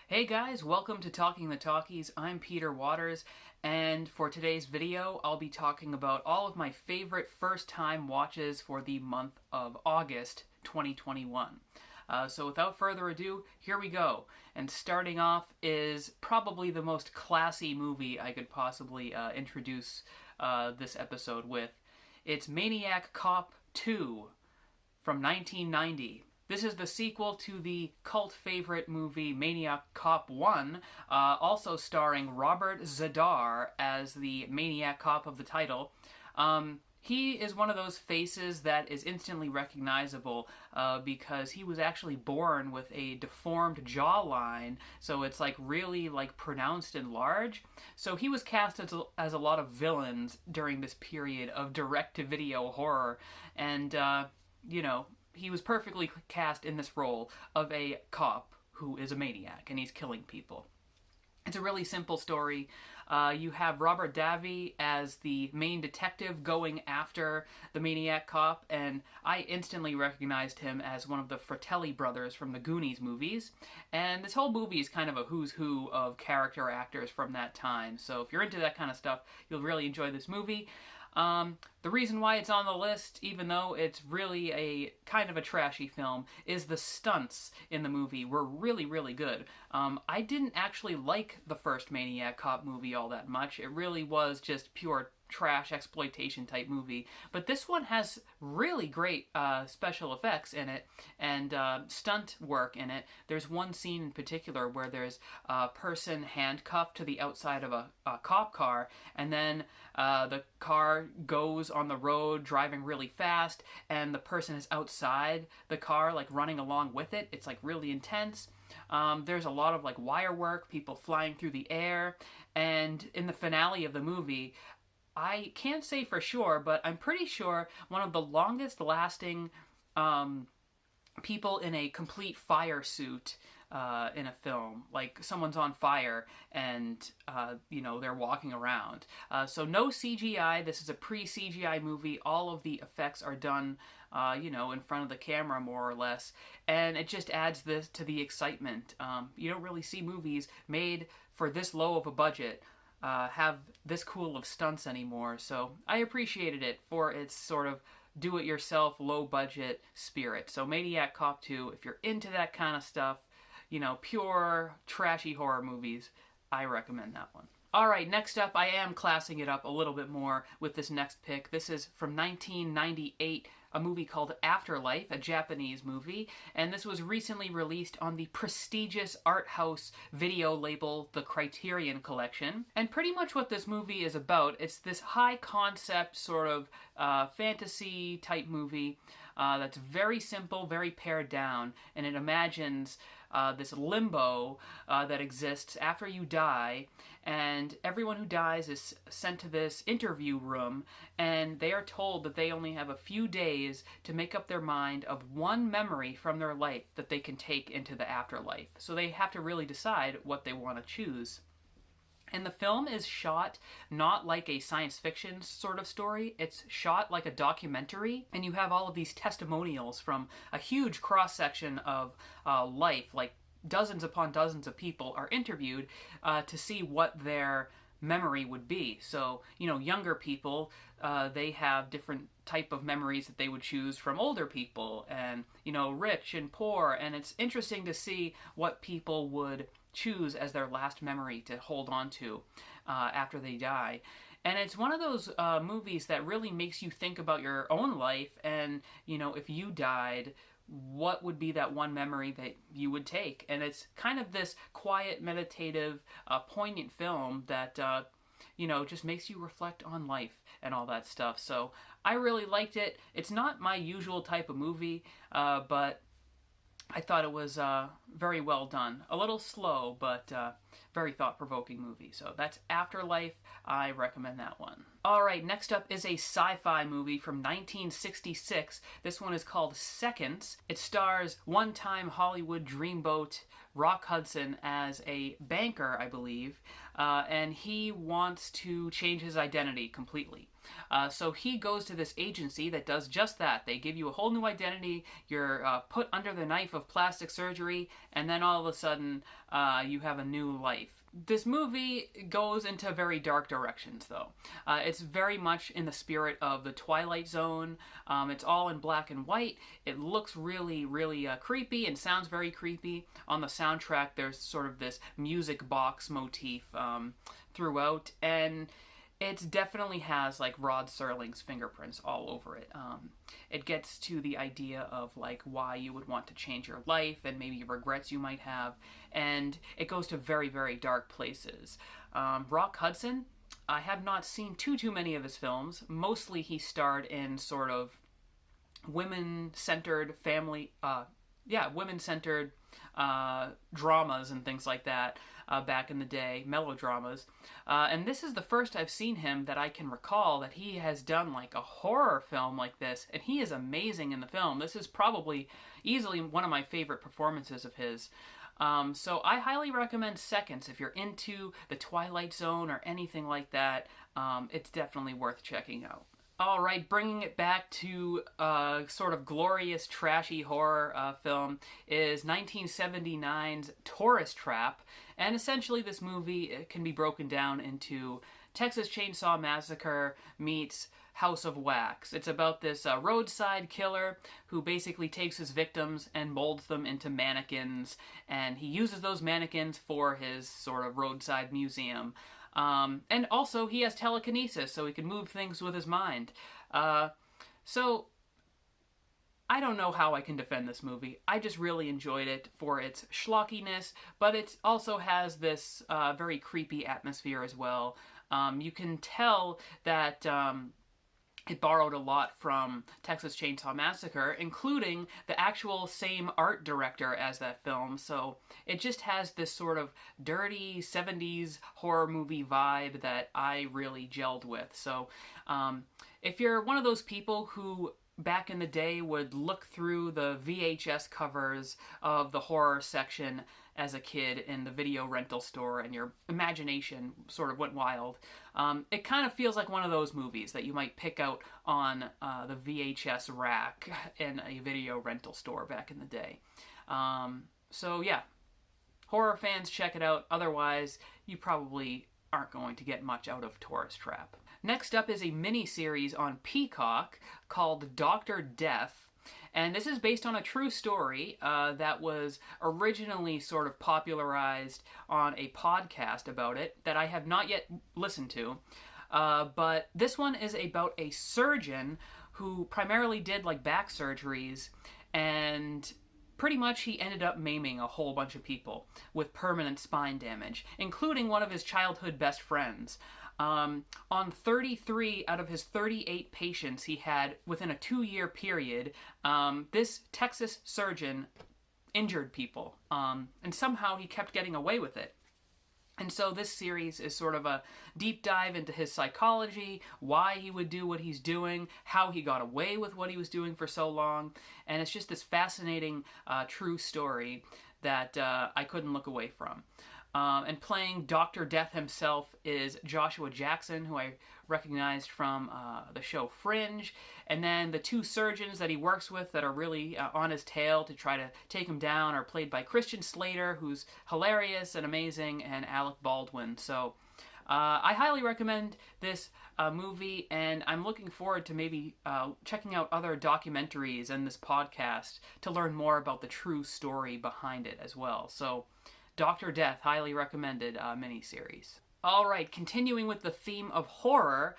Hey guys, welcome to Talking the Talkies. I'm Peter Waters, and for today's video, I'll be talking about all of my favorite first-time watches for the month of August 2021. So without further ado, here we go. And starting off is probably the most classy movie I could possibly introduce this episode with. It's Maniac Cop 2 from 1990. This is the sequel to the cult favorite movie Maniac Cop 1, also starring Robert Zadar as the Maniac Cop of the title. He is one of those faces that is instantly recognizable because he was actually born with a deformed jawline, so it's really pronounced and large. So he was cast as a lot of villains during this period of direct-to-video horror, and he was perfectly cast in this role of a cop who is a maniac and he's killing people. It's a really simple story. You have Robert Davi as the main detective going after the Maniac Cop, and I instantly recognized him as one of the Fratelli brothers from the Goonies movies. And this whole movie is kind of a who's who of character actors from that time. So if you're into that kind of stuff, you'll really enjoy this movie. The reason why it's on the list, even though it's really a kind of a trashy film, is the stunts in the movie were really, really good. I didn't actually like the first Maniac Cop movie all that much. It really was just pure trash exploitation type movie, but this one has really great special effects in it and stunt work in it. There's one scene in particular where there's a person handcuffed to the outside of a cop car, and then the car goes on the road driving really fast, and the person is outside the car running along with it. It's really intense. There's a lot of wire work, people flying through the air, and in the finale of the movie, I can't say for sure, but I'm pretty sure one of the longest lasting people in a complete fire suit in a film. Someone's on fire and, they're walking around. So no CGI. This is a pre-CGI movie. All of the effects are done, in front of the camera more or less. And it just adds this to the excitement. You don't really see movies made for this low of a budget have this cool of stunts anymore, so I appreciated it for its sort of do-it-yourself, low-budget spirit. So Maniac Cop 2, if you're into that kind of stuff, pure, trashy horror movies, I recommend that one. Alright, next up, I am classing it up a little bit more with this next pick. This is from 1998, a movie called Afterlife, a Japanese movie, and this was recently released on the prestigious art house video label, the Criterion Collection. And pretty much what this movie is about, it's this high concept sort of fantasy type movie that's very simple, very pared down, and it imagines this limbo that exists after you die, and everyone who dies is sent to this interview room, and they are told that they only have a few days to make up their mind of one memory from their life that they can take into the afterlife. So they have to really decide what they want to choose. And the film is shot not like a science fiction sort of story, it's shot like a documentary, and you have all of these testimonials from a huge cross-section of life, dozens upon dozens of people are interviewed to see what their memory would be. So, younger people, they have different type of memories that they would choose from older people, and, rich and poor, and it's interesting to see what people would choose as their last memory to hold on to after they die. And it's one of those movies that really makes you think about your own life and, if you died, what would be that one memory that you would take? And it's kind of this quiet, meditative, poignant film that, just makes you reflect on life and all that stuff. So I really liked it. It's not my usual type of movie, but I thought it was very well done. A little slow, but very thought-provoking movie. So that's Afterlife. I recommend that one. Alright, next up is a sci-fi movie from 1966. This one is called Seconds. It stars one-time Hollywood dreamboat Rock Hudson as a banker, I believe, and he wants to change his identity completely. So he goes to this agency that does just that. They give you a whole new identity, you're put under the knife of plastic surgery, and then all of a sudden you have a new life. This movie goes into very dark directions, though. It's very much in the spirit of the Twilight Zone. It's all in black and white. It looks really, really creepy and sounds very creepy. On the soundtrack, there's sort of this music box motif throughout, and it definitely has like Rod Serling's fingerprints all over it. It gets to the idea of like why you would want to change your life and maybe regrets you might have, and it goes to very, very dark places. Rock Hudson, I have not seen too many of his films. Mostly he starred in sort of women-centered women-centered dramas and things like that. Back in the day, melodramas. And this is the first I've seen him that I can recall that he has done like a horror film like this, and he is amazing in the film. This is probably easily one of my favorite performances of his. So I highly recommend Seconds if you're into the Twilight Zone or anything like that. It's definitely worth checking out. All right, bringing it back to sort of glorious, trashy horror film is 1979's Tourist Trap. And essentially this movie can be broken down into Texas Chainsaw Massacre meets House of Wax. It's about this roadside killer who basically takes his victims and molds them into mannequins, and he uses those mannequins for his sort of roadside museum. And also he has telekinesis, so he can move things with his mind. So I don't know how I can defend this movie. I just really enjoyed it for its schlockiness, but it also has this very creepy atmosphere as well. You can tell that it borrowed a lot from Texas Chainsaw Massacre, including the actual same art director as that film. So it just has this sort of dirty 70s horror movie vibe that I really gelled with. So if you're one of those people who back in the day would look through the VHS covers of the horror section as a kid in the video rental store and your imagination sort of went wild, it kind of feels like one of those movies that you might pick out on the VHS rack in a video rental store back in the day. So yeah, horror fans, check it out. Otherwise, you probably aren't going to get much out of Tourist Trap. Next up is a mini-series on Peacock called Dr. Death, and this is based on a true story that was originally sort of popularized on a podcast about it that I have not yet listened to, but this one is about a surgeon who primarily did like back surgeries, and pretty much he ended up maiming a whole bunch of people with permanent spine damage, including one of his childhood best friends. On 33 out of his 38 patients he had within a 2-year period, this Texas surgeon injured people, and somehow he kept getting away with it. And so this series is sort of a deep dive into his psychology, why he would do what he's doing, how he got away with what he was doing for so long, and it's just this fascinating true story that I couldn't look away from. And playing Dr. Death himself is Joshua Jackson, who I recognized from the show Fringe. And then the two surgeons that he works with that are really on his tail to try to take him down are played by Christian Slater, who's hilarious and amazing, and Alec Baldwin. So I highly recommend this movie, and I'm looking forward to maybe checking out other documentaries and this podcast to learn more about the true story behind it as well. So Dr. Death, highly recommended miniseries. Alright, continuing with the theme of horror,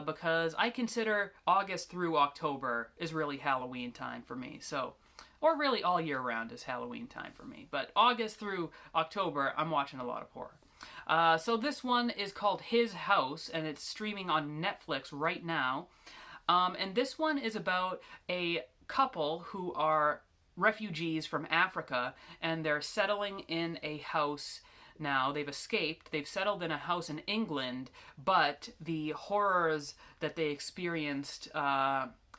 because I consider August through October is really Halloween time for me. So, or really all year round is Halloween time for me. But August through October, I'm watching a lot of horror. So this one is called His House, and it's streaming on Netflix right now. And this one is about a couple who are refugees from Africa, and they're settling in a house now. They've escaped. They've settled in a house in England, but the horrors that they experienced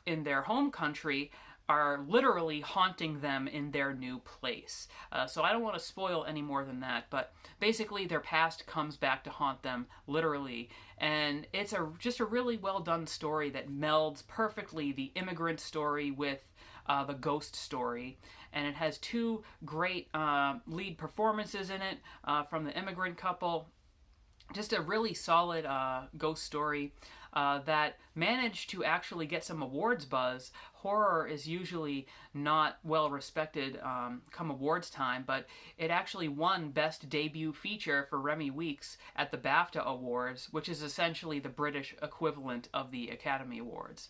in their home country are literally haunting them in their new place. So I don't want to spoil any more than that, but basically their past comes back to haunt them literally, and it's just a really well done story that melds perfectly the immigrant story with the ghost story, and it has two great lead performances in it from the immigrant couple. Just a really solid ghost story that managed to actually get some awards buzz. Horror is usually not well respected come awards time, but it actually won Best Debut Feature for Remy Weeks at the BAFTA Awards, which is essentially the British equivalent of the Academy Awards.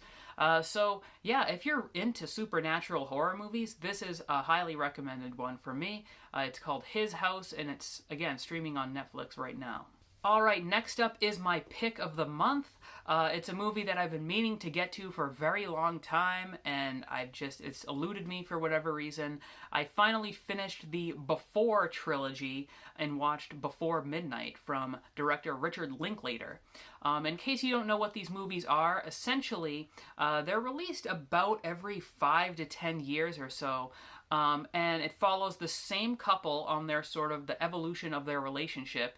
So, yeah, if you're into supernatural horror movies, this is a highly recommended one for me. It's called His House, and it's, again, streaming on Netflix right now. Alright, next up is my pick of the month. It's a movie that I've been meaning to get to for a very long time, and it's eluded me for whatever reason. I finally finished the Before trilogy and watched Before Midnight from director Richard Linklater. In case you don't know what these movies are, essentially, they're released about every 5 to 10 years or so. And it follows the same couple on their sort of the evolution of their relationship,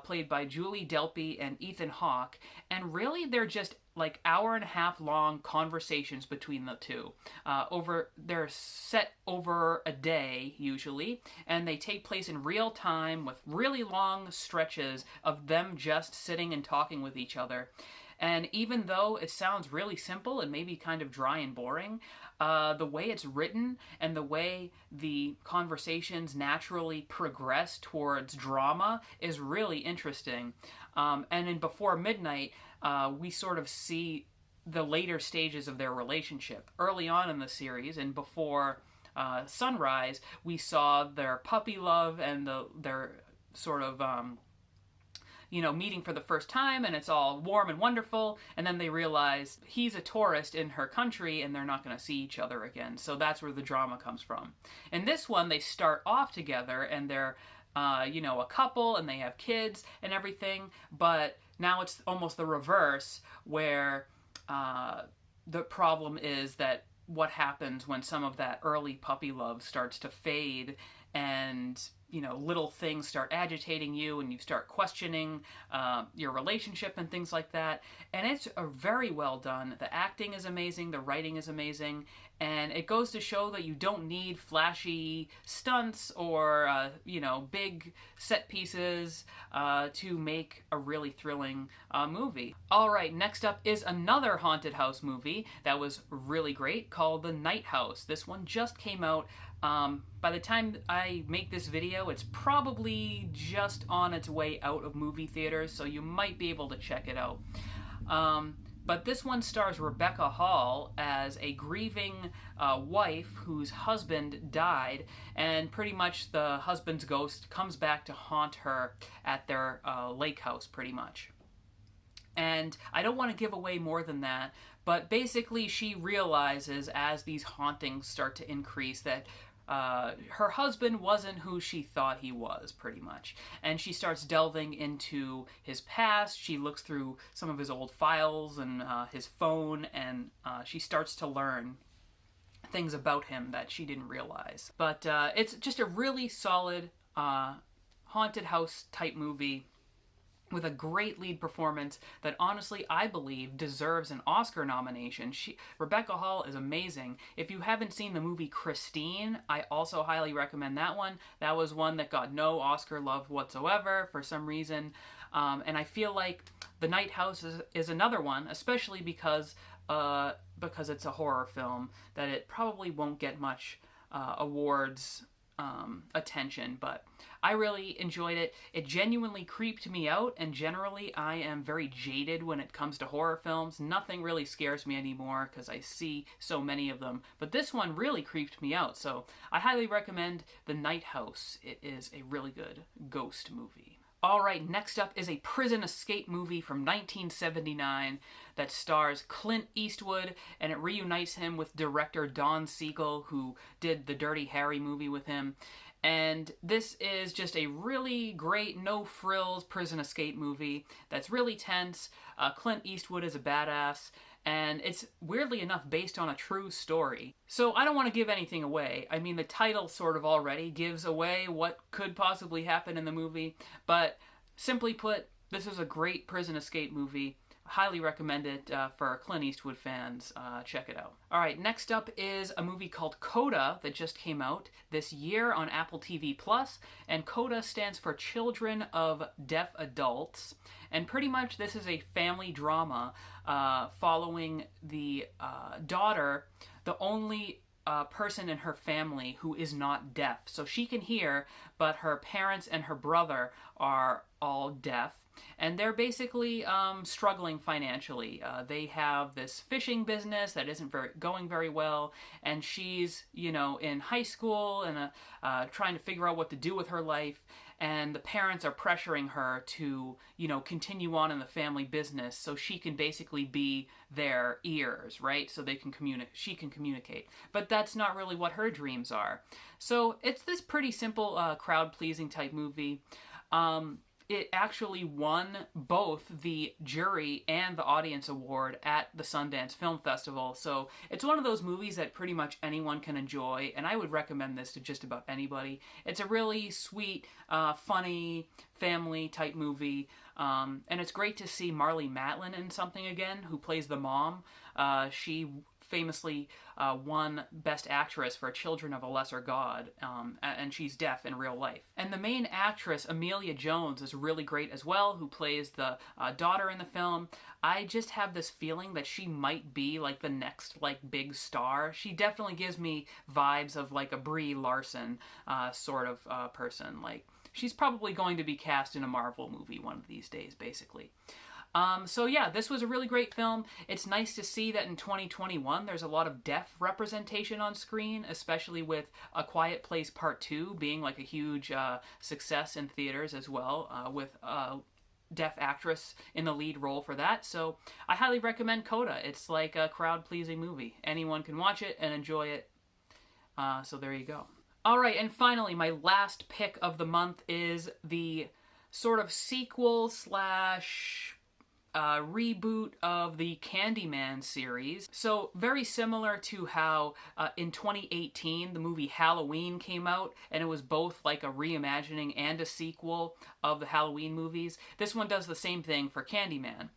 played by Julie Delpy and Ethan Hawke. And really, they're just like hour-and-a-half long conversations between the two. They're set over a day usually, and they take place in real time with really long stretches of them just sitting and talking with each other. And even though it sounds really simple and maybe kind of dry and boring, the way it's written and the way the conversations naturally progress towards drama is really interesting. And in Before Midnight, we sort of see the later stages of their relationship. Early on in the series, and before Sunrise, we saw their puppy love and their sort of meeting for the first time, and it's all warm and wonderful, and then they realize he's a tourist in her country and they're not going to see each other again. So that's where the drama comes from. In this one, they start off together and they're a couple and they have kids and everything, but now it's almost the reverse, where the problem is that what happens when some of that early puppy love starts to fade, and little things start agitating you and you start questioning your relationship and things like that. And it's very well done. The acting is amazing, the writing is amazing, and it goes to show that you don't need flashy stunts or big set pieces to make a really thrilling movie. Alright, next up is another haunted house movie that was really great called The Night House. This one just came out. By the time I make this video, it's probably just on its way out of movie theaters, so you might be able to check it out. But this one stars Rebecca Hall as a grieving wife whose husband died, and pretty much the husband's ghost comes back to haunt her at their lake house, pretty much. And I don't want to give away more than that, but basically she realizes as these hauntings start to increase that her husband wasn't who she thought he was, pretty much. And she starts delving into his past. She looks through some of his old files and his phone, and she starts to learn things about him that she didn't realize. But it's just a really solid haunted house type movie with a great lead performance that honestly I believe deserves an Oscar nomination. Rebecca Hall is amazing. If you haven't seen the movie Christine, I also highly recommend that one. That was one that got no Oscar love whatsoever for some reason. And I feel like The Night House is another one, especially because it's a horror film, that it probably won't get much awards attention, but I really enjoyed it. It genuinely creeped me out, and generally I am very jaded when it comes to horror films. Nothing really scares me anymore because I see so many of them, but this one really creeped me out, so I highly recommend The Night House. It is a really good ghost movie. Alright, next up is a prison escape movie from 1979 that stars Clint Eastwood, and it reunites him with director Don Siegel, who did the Dirty Harry movie with him. And this is just a really great, no-frills prison escape movie that's really tense. Clint Eastwood is a badass, and it's weirdly enough based on a true story. So I don't want to give anything away. I mean, the title sort of already gives away what could possibly happen in the movie, but simply put, this is a great prison escape movie. Highly recommend it for Clint Eastwood fans. Check it out. All right, next up is a movie called CODA that just came out this year on Apple TV Plus, and CODA stands for Children of Deaf Adults. And pretty much this is a family drama following the daughter, the only person in her family who is not deaf. So she can hear, but her parents and her brother are all deaf. And they're basically struggling financially. They have this fishing business that isn't going very well, and she's, in high school and trying to figure out what to do with her life. And the parents are pressuring her to, continue on in the family business so she can basically be their ears, right? So they can she can communicate. But that's not really what her dreams are. So it's this pretty simple crowd-pleasing type movie. It actually won both the jury and the audience award at the Sundance Film Festival. So it's one of those movies that pretty much anyone can enjoy, and I would recommend this to just about anybody. It's a really sweet, funny, family-type movie, and it's great to see Marlee Matlin in something again, who plays the mom. She famously won Best Actress for Children of a Lesser God, and she's deaf in real life. And the main actress, Amelia Jones, is really great as well, who plays the daughter in the film. I just have this feeling that she might be like the next big star. She definitely gives me vibes of like a Brie Larson sort of person. Like, she's probably going to be cast in a Marvel movie one of these days, basically. So yeah, this was a really great film. It's nice to see that in 2021 there's a lot of deaf representation on screen, especially with A Quiet Place Part 2 being like a huge success in theaters as well, with a deaf actress in the lead role for that. So I highly recommend CODA. It's like a crowd-pleasing movie. Anyone can watch it and enjoy it. So there you go. All right, and finally, my last pick of the month is the sort of sequel slash reboot of the Candyman series. So very similar to how in 2018 the movie Halloween came out, and it was both like a reimagining and a sequel of the Halloween movies. This one does the same thing for Candyman.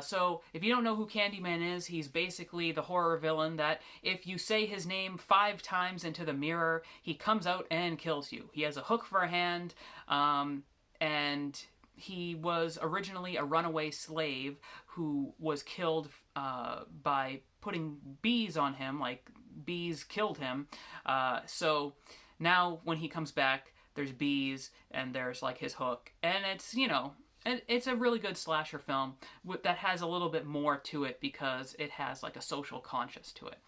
So if you don't know who Candyman is, he's basically the horror villain that if you say his name 5 times into the mirror, he comes out and kills you. He has a hook for a hand, and he was originally a runaway slave who was killed by putting bees on him, like bees killed him. So now when he comes back, there's bees and there's like his hook, and it's a really good slasher film that has a little bit more to it because it has like a social conscience to it.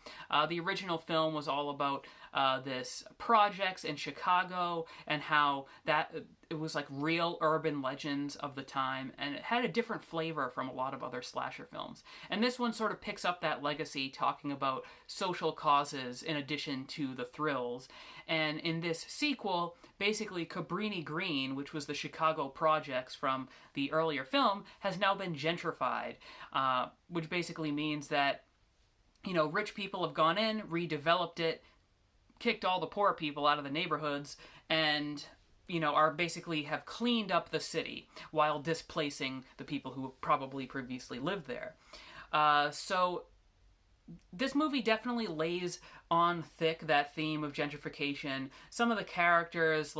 The original film was all about this projects in Chicago and how it was like real urban legends of the time, and it had a different flavor from a lot of other slasher films. And this one sort of picks up that legacy, talking about social causes in addition to the thrills. And in this sequel, basically Cabrini Green, which was the Chicago projects from the earlier film, has now been gentrified, which basically means that, rich people have gone in, redeveloped it, kicked all the poor people out of the neighborhoods, and are basically have cleaned up the city while displacing the people who probably previously lived there. So this movie definitely lays on thick that theme of gentrification. Some of the characters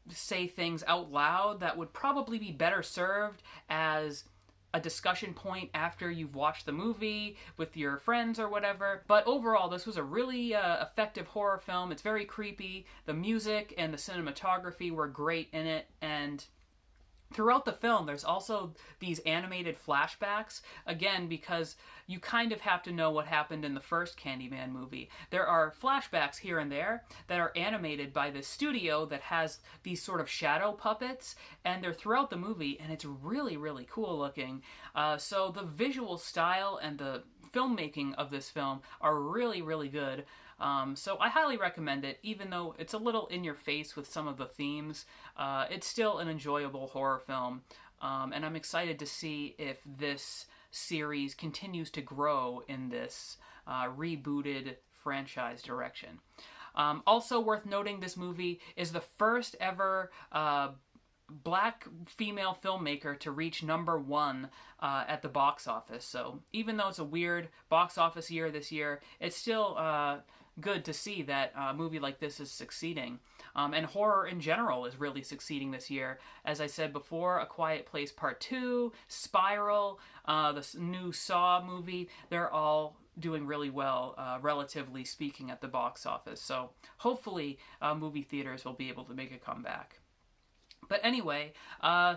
say things out loud that would probably be better served as a discussion point after you've watched the movie with your friends or whatever. But overall, this was a really effective horror film. It's very creepy. The music and the cinematography were great in it, and throughout the film, there's also these animated flashbacks, again, because you kind of have to know what happened in the first Candyman movie. There are flashbacks here and there that are animated by this studio that has these sort of shadow puppets, and they're throughout the movie, and it's really, really cool looking. So the visual style and the filmmaking of this film are really, really good. So I highly recommend it, even though it's a little in your face with some of the themes. It's still an enjoyable horror film, and I'm excited to see if this series continues to grow in this rebooted franchise direction. Also worth noting, this movie is the first ever black female filmmaker to reach #1 at the box office. So even though it's a weird box office year this year, it's still good to see that a movie like this is succeeding. And horror in general is really succeeding this year. As I said before, A Quiet Place Part 2, Spiral, the new Saw movie, they're all doing really well, relatively speaking, at the box office. So hopefully movie theaters will be able to make a comeback. But anyway,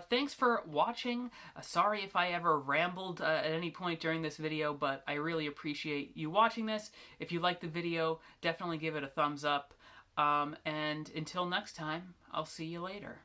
thanks for watching. Sorry if I ever rambled at any point during this video, but I really appreciate you watching this. If you liked the video, definitely give it a thumbs up. And until next time, I'll see you later.